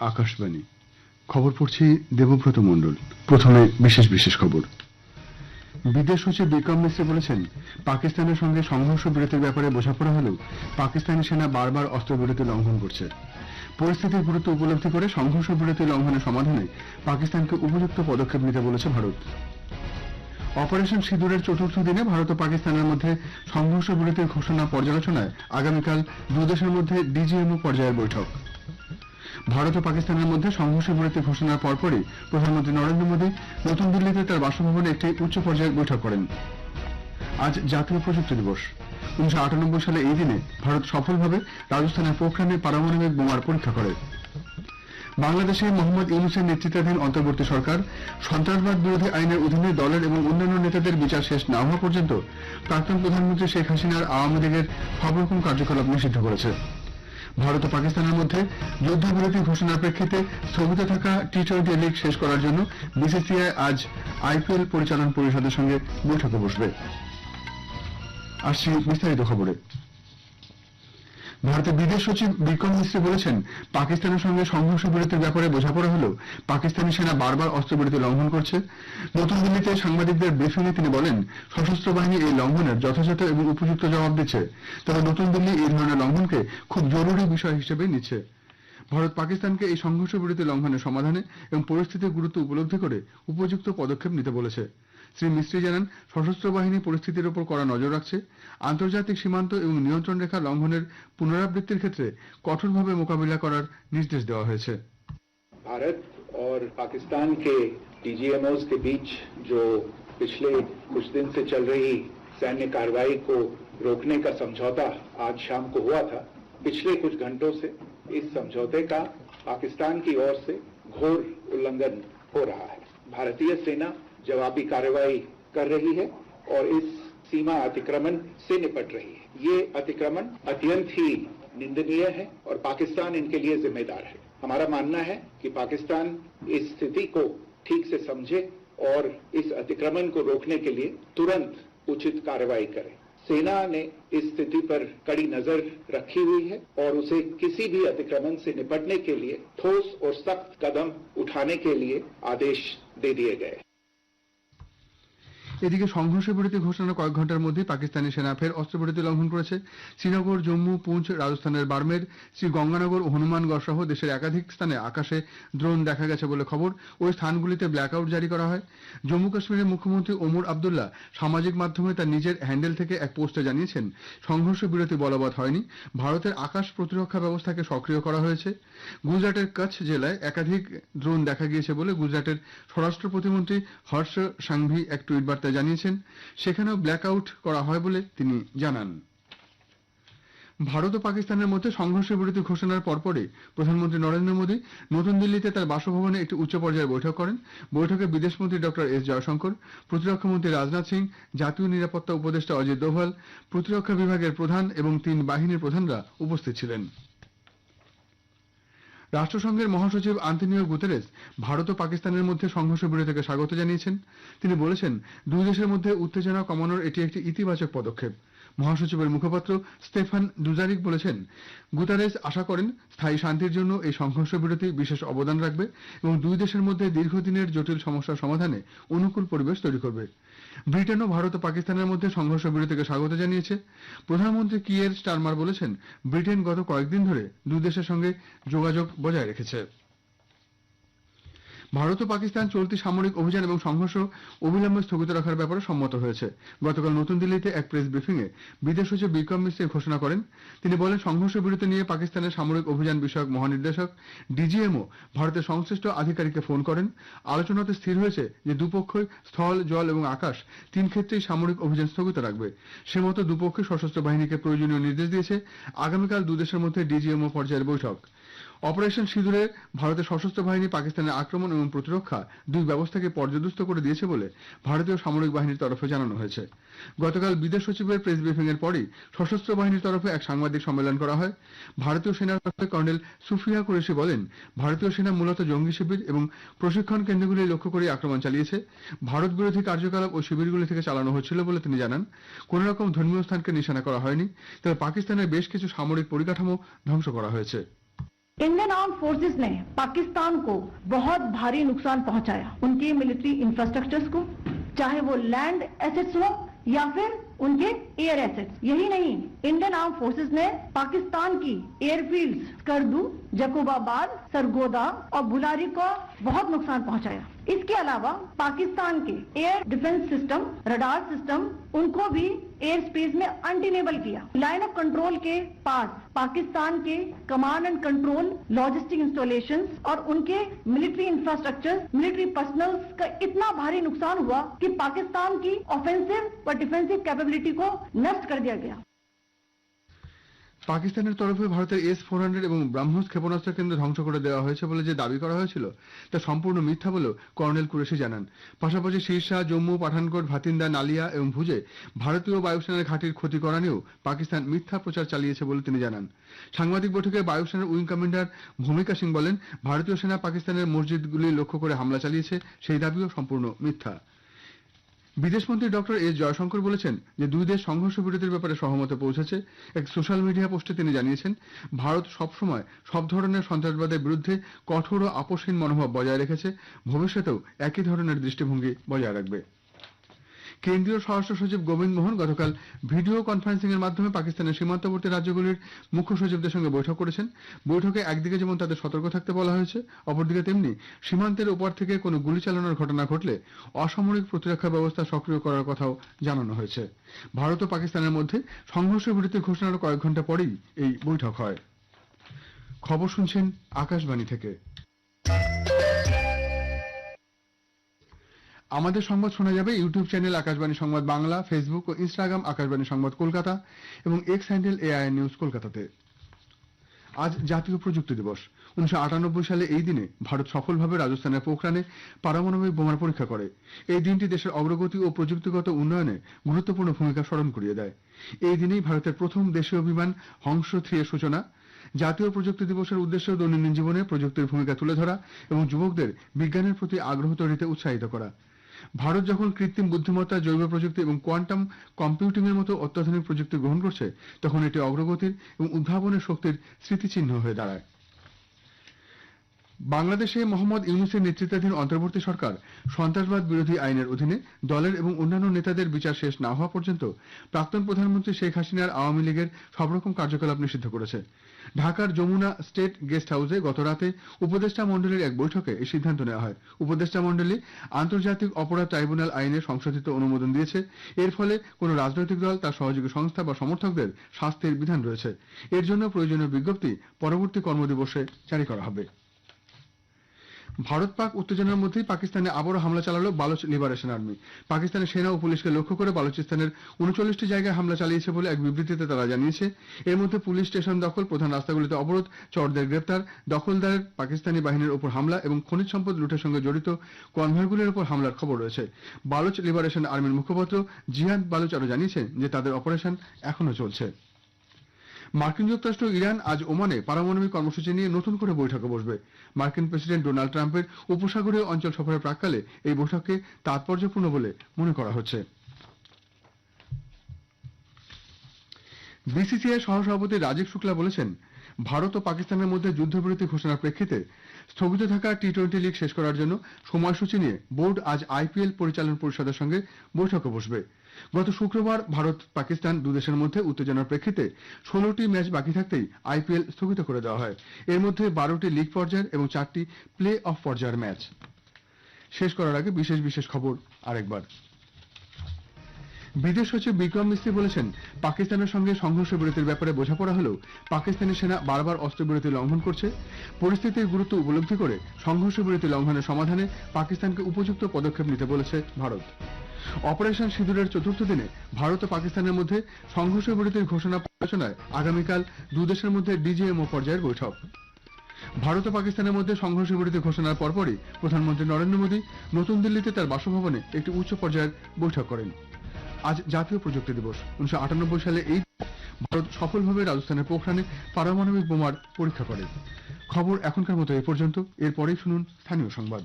আকাশবাণী খবর পড়ছি দেবব্রত মণ্ডল। প্রথমে বিশেষ বিশেষ খবর। বিদেশ সচিব বিক্রম মিশ্রি বলেছেন, পাকিস্তানের সঙ্গে সংঘর্ষ বিরতির ব্যাপারে বোঝাপড়া হলেও পাকিস্তানি সেনা বারবার অস্ত্রবিরতি লঙ্ঘন করছে। পরিস্থিতির গুরুত্ব উপলব্ধি করে সংঘর্ষ বিরতি লঙ্ঘনের সমাধানে পাকিস্তানকে উপযুক্ত পদক্ষেপ নিতে বলেছে ভারত। অপারেশন সিঁদুরের চতুর্থ দিনে ভারত ও পাকিস্তানের মধ্যে সংঘর্ষ বিরতির ঘোষণা পর্যালোচনায় আগামীকাল দুদেশের মধ্যে ডিজিএমও পর্যায়ের বৈঠক। ভারত ও পাকিস্তানের মধ্যে সংঘর্ষ বিরতি ঘোষণার পরপরই প্রধানমন্ত্রী নরেন্দ্র মোদী নতুন দিল্লিতে তার বাসভবনে একটি উচ্চ পর্যায়ের বৈঠক করেন। আজ জাতীয় প্রযুক্তি দিবস। 1998 সালে এই দিনে ভারত সফলভাবে রাজস্থানের পোখরানে পারমাণবিক বোমার পরীক্ষা করে। বাংলাদেশে মোহাম্মদ ইউনূসের নেতৃত্বাধীন অন্তর্বর্তী সরকার সন্ত্রাসবাদ বিরোধী আইনের অধীনে দলের এবং অন্যান্য নেতাদের বিচার শেষ না হওয়া পর্যন্ত প্রাক্তন প্রধানমন্ত্রী শেখ হাসিনার আওয়ামী লীগের সব রকম কার্যকলাপ নিষিদ্ধ করেছে। ভারত ও পাকিস্তানের মধ্যে যুদ্ধবিরতি ঘোষণার প্রেক্ষিতে স্থগিত থাকা টি-20 লিগ শেষ করার জন্য বিসিসিআই আজ আইপিএল পরিচালন পরিষদের সঙ্গে বৈঠকে বসবে। আসছি বিস্তারিত খবরে। ভারতের বিদেশ সচিব বিক্রম মিশ্রি বলেছেন, পাকিস্তানের সঙ্গে সংঘর্ষ বিরতির ব্যাপারে বোঝাপড়া হলেও পাকিস্তানি সেনা বারবার অস্ত্রবিরতি লঙ্ঘন করছে। নতুন দিল্লিতে সাংবাদিকদের ব্রিফিংয়ে তিনি বলেন, সশস্ত্র বাহিনী এই লঙ্ঘনের যথাযথ এবং উপযুক্ত জবাব দিচ্ছে। তবে নতুন দিল্লি এই ধরনের লঙ্ঘনকে খুব জরুরি বিষয় হিসেবে নিচ্ছে। ভারত পাকিস্তানকে এই সংঘর্ষ বিরতি লঙ্ঘনের সমাধানে এবং পরিস্থিতির গুরুত্ব উপলব্ধি করে উপযুক্ত পদক্ষেপ নিতে বলেছে। শ্রী মিস্ত্রি জানান, সশস্ত্র বাহিনী পরিস্থিতির উপর কড়া নজর রাখছে। আন্তর্জাতিক সীমান্ত এবং নিয়ন্ত্রণ রেখা লঙ্ঘনের পুনরাবৃত্তির ক্ষেত্রে কঠোরভাবে মোকাবিলা করার নির্দেশ দেওয়া হয়েছে। भारत और पाकिस्तान के डीजीएमओज के बीच जो पिछले कुछ दिन से चल रही सैन्य कार्रवाई को रोकने का समझौता आज शाम को हुआ था, पिछले कुछ घंटों से इस समझौते का पाकिस्तान की ओर से घोर उल्लंघन हो रहा है। भारतीय सेना जवाबी कार्रवाई कर रही है और इस सीमा अतिक्रमण से निपट रही है। ये अतिक्रमण अत्यंत ही निंदनीय है और पाकिस्तान इनके लिए जिम्मेदार है। हमारा मानना है कि पाकिस्तान इस स्थिति को ठीक से समझे और इस अतिक्रमण को रोकने के लिए तुरंत उचित कार्रवाई करे। सेना ने इस स्थिति पर कड़ी नजर रखी हुई है और उसे किसी भी अतिक्रमण से निपटने के लिए ठोस और सख्त कदम उठाने के लिए आदेश दे दिए गए। এদিকে সংঘর্ষ বিরতি ঘোষণার কয়েক ঘন্টার মধ্যে পাকিস্তানি সেনা ফের অস্ত্রবিরতি লঙ্ঘন করেছে। শ্রীনগর, জম্মু, পুঞ্চ, রাজস্থানের বারমের, শ্রী গঙ্গানগর ও হনুমানগড় সহ দেশের একাধিক স্থানে আকাশে ড্রোন দেখা গেছে বলে খবর। ওই স্থানগুলিতে ব্ল্যাকআউট জারি করা হয়। জম্মু কাশ্মীরের মুখ্যমন্ত্রী ওমর আবদুল্লাহ সামাজিক মাধ্যমে তার নিজের হ্যান্ডেল থেকে এক পোস্টে জানিয়েছেন, সংঘর্ষ বিরতি বলবৎ হয়নি, ভারতের আকাশ প্রতিরক্ষা ব্যবস্থাকে সক্রিয় করা হয়েছে। গুজরাটের কচ্ছ জেলায় একাধিক ড্রোন দেখা গিয়েছে বলে গুজরাটের স্বরাষ্ট্র প্রতিমন্ত্রী হর্ষ সাংভি এক টুইট বার্তায় জানিয়েছেন। সেখানেও ব্ল্যাকআউট করা হয় বলে তিনি জানান। ভারত ও পাকিস্তানের মধ্যে সংঘর্ষ বিরতি ঘোষণার পরপরই প্রধানমন্ত্রী নরেন্দ্র মোদী নতুন দিল্লিতে তার বাসভবনে একটি উচ্চ পর্যায়ের বৈঠক করেন। বৈঠকে বিদেশমন্ত্রী ডক্টর এস জয়শঙ্কর, প্রতিরক্ষামন্ত্রী রাজনাথ সিং, জাতীয় নিরাপত্তা উপদেষ্টা অজিত দোভাল, প্রতিরক্ষা বিভাগের প্রধান এবং 3 বাহিনীর প্রধানরা উপস্থিত ছিলেন। রাষ্ট্রসংঘের মহাসচিব আন্তোনিও গুতেরেস ভারত ও পাকিস্তানের মধ্যে সংঘর্ষ বিরতিকে স্বাগত জানিয়েছেন। তিনি বলেছেন, দুই দেশের মধ্যে উত্তেজনা কমানোর এটি একটি ইতিবাচক পদক্ষেপ। মহাসচিবের মুখপাত্র স্টেফান দুজারিক বলেছেন, গুতেরেস আশা করেন স্থায়ী শান্তির জন্য এই সংঘর্ষ বিরতি বিশেষ অবদান রাখবে এবং দুই দেশের মধ্যে দীর্ঘদিনের জটিল সমস্যার সমাধানে অনুকূল পরিবেশ তৈরি করবে। ব্রিটেনও ভারত ও পাকিস্তানের মধ্যে সংঘর্ষ বিরতিকে স্বাগত জানিয়েছে। প্রধানমন্ত্রী কিয়ের স্টারমার বলেছেন, ব্রিটেন গত কয়েকদিন ধরে দুই দেশের সঙ্গে যোগাযোগ বজায় রেখেছে। ভারত ও পাকিস্তান চলতি সামরিক অভিযান এবং সংঘর্ষ অবিলম্বে স্থগিত রাখার ব্যাপারে সম্মত হয়েছে। গতকাল নতুন দিল্লিতে এক প্রেস ব্রিফিংয়ে বিদেশ সচিব বিক্রম মিশ্রি ঘোষণা করেন। তিনি বলেন, সংঘর্ষ বিরতি নিয়ে পাকিস্তানের সামরিক অভিযান বিষয়ক মহানির্দেশক ডিজিএমও ভারতের সংশ্লিষ্ট আধিকারিককে ফোন করেন। আলোচনাতে স্থির হয়েছে যে দুপক্ষই স্থল, জল এবং আকাশ 3 ক্ষেত্রেই সামরিক অভিযান স্থগিত রাখবে। সে মতো দুপক্ষই সশস্ত্র বাহিনীকে প্রয়োজনীয় নির্দেশ দিয়েছে। আগামীকাল দুদেশের মধ্যে ডিজিএমও পর্যায়ের বৈঠক। অপারেশন সিঁদুরে ভারতের সশস্ত্র বাহিনী পাকিস্তানের আক্রমণ এবং প্রতিরক্ষা দুই ব্যবস্থাকে পর্যদস্ত করে দিয়েছে বলে ভারতীয় সামরিক বাহিনীর তরফে জানানো হয়েছে। গতকাল বিদেশ সচিবের প্রেস ব্রিফিং এর পরই সশস্ত্র বাহিনীর তরফে এক সাংবাদিক সম্মেলন করা হয়। ভারতীয় সেনার তরফে কর্নেল সুফিয়া কুরেশি বলেন, ভারতীয় সেনা মূলত জঙ্গি শিবির এবং প্রশিক্ষণ কেন্দ্রগুলি লক্ষ্য করে আক্রমণ চালিয়েছে। ভারত বিরোধী কার্যকলাপ ও শিবিরগুলি থেকে চালানো হচ্ছিল বলে তিনি জানান। কোন রকম ধর্মীয় স্থানকে নিশানা করা হয়নি, তবে পাকিস্তানের বেশ কিছু সামরিক পরিকাঠামো ধ্বংস করা হয়েছে। इंडियन आर्म फोर्सेस ने पाकिस्तान को बहुत भारी नुकसान पहुंचाया, उनके मिलिट्री इंफ्रास्ट्रक्चर्स को, चाहे वो लैंड एसेट्स हो या फिर उनके एयर एसेट्स। यही नहीं, इंडियन आर्म फोर्सेस ने पाकिस्तान की एयरफील्ड्स स्कर्दू, जकोबाबाद, सरगोदा और बुलारी को बहुत नुकसान पहुंचाया। इसके अलावा पाकिस्तान के air defence system, radar system, उनको भी एयर स्पेस में अनटेनेबल किया। लाइन ऑफ कंट्रोल के पास पाकिस्तान के command and control, logistic installations और उनके मिलिट्री इंफ्रास्ट्रक्चर, मिलिट्री पर्सनल का इतना भारी नुकसान हुआ कि पाकिस्तान की ऑफेंसिव व डिफेंसिव कैपेबिलिटी को नष्ट कर दिया गया। পাকিস্তানের তরফে ভারতের S-400 এবং ব্রাহ্মস ক্ষেপণাস্ত্র কেন্দ্র ধ্বংস করে দেওয়া হয়েছে বলে যে দাবি করা হয়েছিল তা সম্পূর্ণ মিথ্যা বলেও কর্নেল কুরেশি জানান। পাশাপাশি শীর্ষা, জম্মু, পাঠানকোট, ভাতিন্দা, নালিয়া এবং ভুজে ভারতীয় বায়ুসেনার ঘাঁটির ক্ষতি করা নিয়েও পাকিস্তান মিথ্যা প্রচার চালিয়েছে বলে তিনি জানান। সাংবাদিক বৈঠকে বায়ুসেনার উইং কমান্ডার ভূমিকা সিং বলেন, ভারতীয় সেনা পাকিস্তানের মসজিদগুলি লক্ষ্য করে হামলা চালিয়েছে, সেই দাবিও সম্পূর্ণ মিথ্যা। বিদেশমন্ত্রী ডক্টর এস জয়শঙ্কর বলেছেন যে দুই দেশ সংঘর্ষ বিরতির ব্যাপারে সহমতে পৌঁছেছে। এক সোশ্যাল মিডিয়া পোস্টে তিনি জানিয়েছেন, ভারত সবসময় সব ধরনের সন্ত্রাসবাদের বিরুদ্ধে কঠোর ও আপোষহীন মনোভাব বজায় রেখেছে, ভবিষ্যতেও একই ধরনের দৃষ্টিভঙ্গি বজায় রাখবে। কেন্দ্রীয় স্বরাষ্ট্র সচিব গোবিন্দ মোহন গতকাল ভিডিও কনফারেন্সিং এর মাধ্যমে পাকিস্তানের সীমান্তবর্তী রাজ্যগুলির মুখ্য সচিবদের সঙ্গে বৈঠক করেছেন। বৈঠকে একদিকে যেমন তাদের সতর্ক থাকতে বলা হয়েছে, অপরদিকে তেমনি সীমান্তের ওপর থেকে কোনো গুলি চালানোর ঘটনা ঘটলে অসামরিক প্রতিরক্ষা ব্যবস্থা সক্রিয় করার কথাও জানানো হয়েছে। ভারত ও পাকিস্তানের মধ্যে সংঘর্ষ বিরতির ঘোষণার কয়েক ঘন্টা পরেই এই বৈঠক হয়। খবর শুনছেন আকাশবাণী থেকে। আমাদের সংবাদ শোনা যাবে ইউটিউব চ্যানেল আকাশবাণী সংবাদ বাংলা, ফেসবুক ও ইনস্টাগ্রাম আকাশবাণী সংবাদ কলকাতা এবং এক্স হ্যান্ডেল AIR নিউজ কলকাতাতে। আজ জাতীয় প্রযুক্তি দিবস। 1998 সালে এই দিনে ভারত সফলভাবে রাজস্থানের পোখরানে পারমাণবিক বোমার পরীক্ষা করে। এই দিনটি দেশের অগ্রগতি ও প্রযুক্তিগত উন্নয়নে গুরুত্বপূর্ণ ভূমিকা স্মরণ করিয়ে দেয়। এই দিনেই ভারতের প্রথম দেশীয় বিমান হংস 3 এর সূচনা। জাতীয় প্রযুক্তি দিবসের উদ্দেশ্য দৈনন্দিন জীবনে প্রযুক্তির ভূমিকা তুলে ধরা এবং যুবকদের বিজ্ঞানের প্রতি আগ্রহ তৈরিতে উৎসাহিত করা। ভারত যখন কৃত্রিম বুদ্ধিমত্তা, জৈব প্রযুক্তি এবং কোয়ান্টাম কম্পিউটিং এর মতো অত্যাধুনিক প্রযুক্তি গ্রহণ করছে, তখন এটি অগ্রগতির এবং উদ্ভাবনের শক্তির স্মৃতিচিহ্ন হয়ে দাঁড়ায়। বাংলাদেশে মোহাম্মদ ইউনূসের নেতৃত্বাধীন অন্তর্বর্তী সরকার সন্ত্রাসবাদ বিরোধী আইনের অধীনে দলের এবং অন্যান্য নেতাদের বিচার শেষ না হওয়া পর্যন্ত প্রাক্তন প্রধানমন্ত্রী শেখ হাসিনার আওয়ামী লীগের সব রকম কার্যকলাপ নিষিদ্ধ করেছে। ঢাকার যমুনা স্টেট গেস্ট হাউসে গতরাতে উপদেষ্টা মণ্ডলীর এক বৈঠকে এই সিদ্ধান্ত নেওয়া হয়। উপদেষ্টা মণ্ডলী আন্তর্জাতিক অপরাধ ট্রাইব্যুনাল আইনে সংশোধিত অনুমোদন দিয়েছে। এর ফলে কোন রাজনৈতিক দল, তার সহযোগী সংস্থা বা সমর্থকদের শাস্তির বিধান রয়েছে। এর জন্য প্রয়োজনীয় বিজ্ঞপ্তি পরবর্তী কর্মদিবসে জারি করা হবে। ভারত পাক উত্তেজনার মধ্যেই পাকিস্তানে আবারও হামলা চালালো বালুচ লিবারেশন আর্মি। পাকিস্তানের সেনা ও পুলিশকে লক্ষ্য করে বালুচিস্তানের 39টি জায়গায় হামলা চালিয়েছে বলে এক বিবৃতিতে তারা জানিয়েছে। এর মধ্যে পুলিশ স্টেশন দখল, প্রধান রাস্তাগুলিতে অবরোধ, চোরদের গ্রেপ্তার, দখলদারের পাকিস্তানি বাহিনীর উপর হামলা এবং খনিজ সম্পদ লুটের সঙ্গে জড়িত কনভয়গুলির উপর হামলার খবর রয়েছে। বালুচ লিবারেশন আর্মির মুখপাত্র জিহাদ বালুচ আরও জানিয়েছেন যে তাদের অপারেশন এখনো চলছে। মার্কিন যুক্তরাষ্ট্র ইরান আজ ওমানে পারমাণবিক কর্মসূচি নিয়ে নতুন করে বৈঠকে বসবে। মার্কিন প্রেসিডেন্ট ডোনাল্ড ট্রাম্পের উপসাগরীয় অঞ্চল সফরের প্রাক্কালে এই বৈঠককে তাৎপর্যপূর্ণ বলে মনে করা হচ্ছে। BCCI সহসভাপতি রাজীব শুক্লা বলেছেন, ভারত ও পাকিস্তানের মধ্যে যুদ্ধবিরতি ঘোষণার প্রেক্ষিতে স্থগিত থাকা T20 লিগ শেষ করার জন্য সময়সূচি নিয়ে বোর্ড আজ IPL পরিচালন পরিষদের সঙ্গে বৈঠকে বসবে। গত শুক্রবার ভারত পাকিস্তান দুদেশের মধ্যে উত্তেজনার প্রেক্ষিতে 16টি ম্যাচ বাকি থাকতেই IPL স্থগিত করে দেওয়া হয়। এর মধ্যে 12টি লিগ পর্যায়ের এবং 4টি প্লে অফ পর্যায়ের ম্যাচ। শেষ করার আগে বিশেষ খবর আরেকবার। বিদেশ সচিব বিক্রম মিস্ত্রি বলেছেন, পাকিস্তানের সঙ্গে সংঘর্ষ বিরতির ব্যাপারে বোঝাপড়া হলেও পাকিস্তানি সেনা বারবার অস্ত্রবিরতি লঙ্ঘন করছে। পরিস্থিতির গুরুত্ব উপলব্ধি করে সংঘর্ষ বিরতি লঙ্ঘনের সমাধানে পাকিস্তানকে উপযুক্ত পদক্ষেপ নিতে বলেছে ভারত। অপারেশন সিঁদুরের চতুর্থ দিনে ভারত ও পাকিস্তানের মধ্যে সংঘর্ষ বিরতির ঘোষণা আলোচনায় আগামীকাল দুদেশের মধ্যে DGMO পর্যায়ের বৈঠক। ভারত ও পাকিস্তানের মধ্যে সংঘর্ষ বিরতি ঘোষণার পরপরই প্রধানমন্ত্রী নরেন্দ্র মোদী নতুন দিল্লিতে তার বাসভবনে একটি উচ্চ পর্যায়ের বৈঠক করেন। আজ জাতীয় প্রযুক্তি দিবস। 1998 সালে এই ভারত সফলভাবে রাজস্থানের পোখরানে পারমাণবিক বোমার পরীক্ষা করে। খবর এখনকার মতো এ পর্যন্ত। এরপরেই শুনুন স্থানীয় সংবাদ।